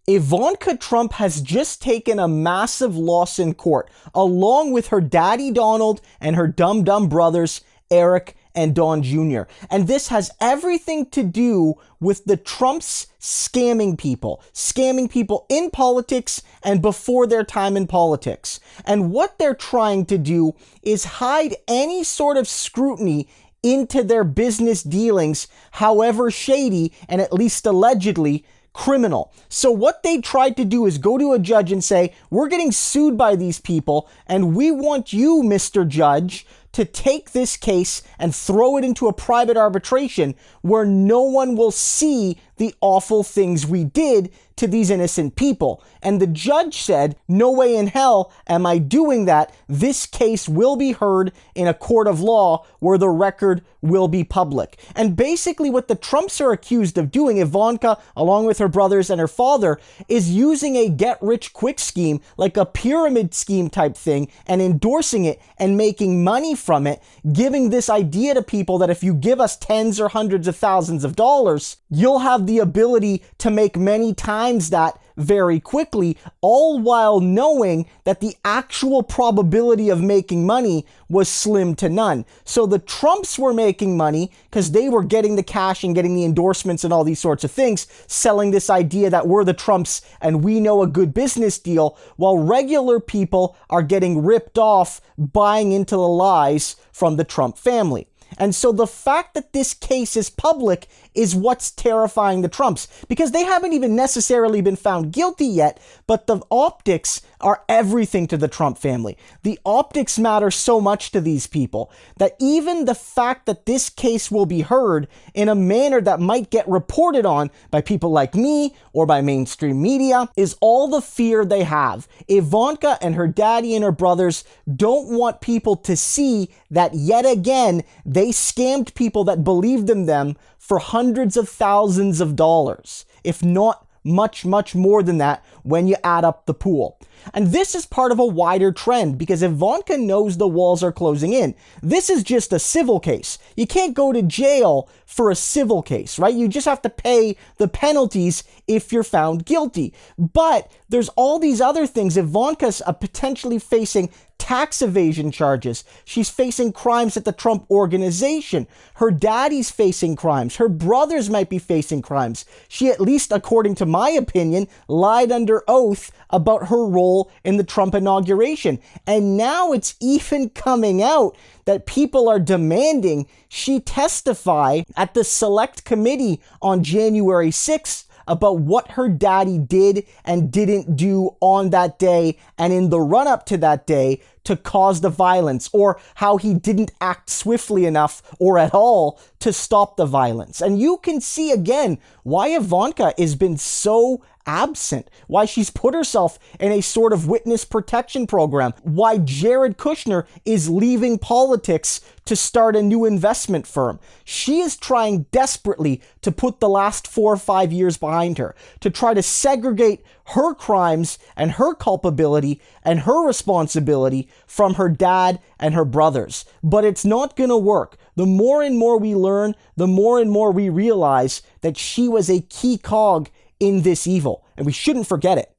Ivanka Trump has just taken a massive loss in court, along with her daddy Donald and her dumb brothers, Eric and Don Jr. And this has everything to do with the Trumps scamming people in politics and before their time in politics. And what they're trying to do is hide any sort of scrutiny into their business dealings, however shady and at least allegedly criminal. So what they tried to do is go to a judge and say, we're getting sued by these people, and we want you, Mr. Judge, to take this case and throw it into a private arbitration where no one will see the awful things we did to these innocent people. And the judge said, no way in hell am I doing that. This case will be heard in a court of law where the record will be public. And basically what the Trumps are accused of doing, Ivanka, along with her brothers and her father, is using a get-rich-quick scheme, like a pyramid scheme type thing, and endorsing it and making money from it, giving this idea to people that if you give us tens or hundreds of thousands of dollars, you'll have the ability to make many times that very quickly, all while knowing that the actual probability of making money was slim to none. So the Trumps were making money because they were getting the cash and getting the endorsements and all these sorts of things, selling this idea that we're the Trumps and we know a good business deal, while regular people are getting ripped off buying into the lies from the Trump family. And so the fact that this case is public is what's terrifying the Trumps, because they haven't even necessarily been found guilty yet, but the optics are everything to the Trump family. The optics matter so much to these people that even the fact that this case will be heard in a manner that might get reported on by people like me or by mainstream media is all the fear they have. Ivanka and her daddy and her brothers don't want people to see that yet again they scammed people that believed in them for hundreds of thousands of dollars, if not much more than that when you add up the pool. And this is part of a wider trend because Ivanka knows the walls are closing in. This is just a civil case. You can't go to jail for a civil case, right? You just have to pay the penalties if you're found guilty. But there's all these other things. Ivanka's potentially facing tax evasion charges. She's facing crimes at the Trump organization. Her daddy's facing crimes. Her brothers might be facing crimes. She, at least according to my opinion, lied under oath about her role in the Trump inauguration. And now it's even coming out that people are demanding she testify at the select committee on January 6th about what her daddy did and didn't do on that day and in the run-up to that day to cause the violence, or how he didn't act swiftly enough or at all to stop the violence. And you can see again why Ivanka has been so absent, why she's put herself in a sort of witness protection program, why Jared Kushner is leaving politics to start a new investment firm. She is trying desperately to put the last 4 or 5 years behind her, to try to segregate her crimes and her culpability and her responsibility from her dad and her brothers. But it's not going to work. The more and more we learn, the more and more we realize that she was a key cog in this evil, and we shouldn't forget it.